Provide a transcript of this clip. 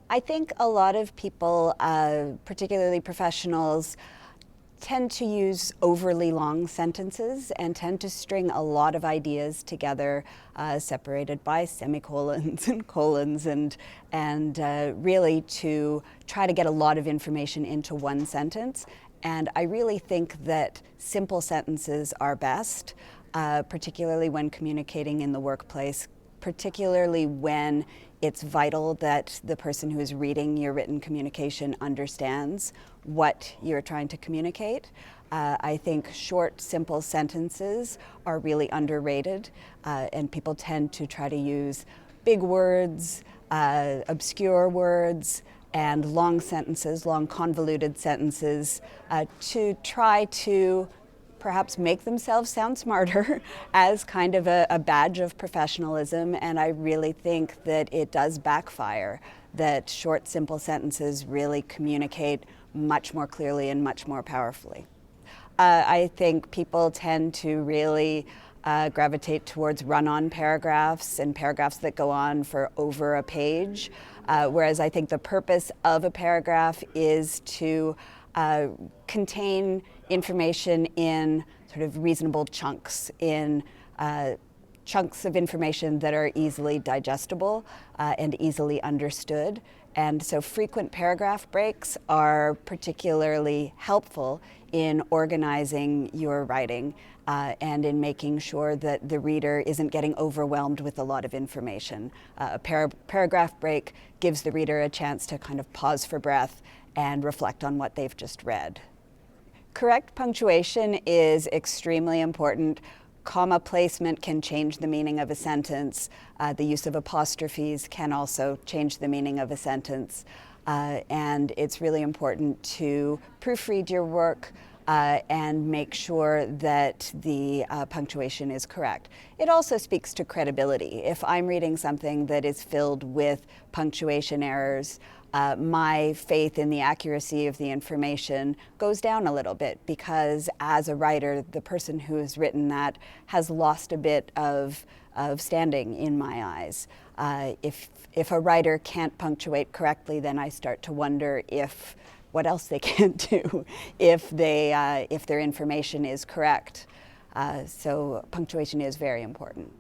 I think a lot of people, particularly professionals, tend to use overly long sentences and tend to string a lot of ideas together, separated by semicolons and colons, and really to try to get a lot of information into one sentence. And I really think that simple sentences are best, particularly when communicating in the workplace, particularly when it's vital that the person who is reading your written communication understands what you're trying to communicate. I think short, simple sentences are really underrated, and people tend to try to use big words, obscure words, and long sentences, long convoluted sentences, to try to perhaps make themselves sound smarter as kind of a badge of professionalism. And I really think that it does backfire, that short, simple sentences really communicate much more clearly and much more powerfully. I think people tend to really gravitate towards run-on paragraphs and paragraphs that go on for over a page, whereas I think the purpose of a paragraph is to contain information in sort of reasonable chunks, in chunks of information that are easily digestible and easily understood. And so frequent paragraph breaks are particularly helpful in organizing your writing and in making sure that the reader isn't getting overwhelmed with a lot of information. A paragraph break gives the reader a chance to kind of pause for breath and reflect on what they've just read. Correct punctuation is extremely important. Comma placement can change the meaning of a sentence. The use of apostrophes can also change the meaning of a sentence. And it's really important to proofread your work and make sure that the punctuation is correct. It also speaks to credibility. If I'm reading something that is filled with punctuation errors, my faith in the accuracy of the information goes down a little bit, because as a writer, the person who has written that has lost a bit of standing in my eyes. If a writer can't punctuate correctly, then I start to wonder what else they can't do if their information is correct. So punctuation is very important.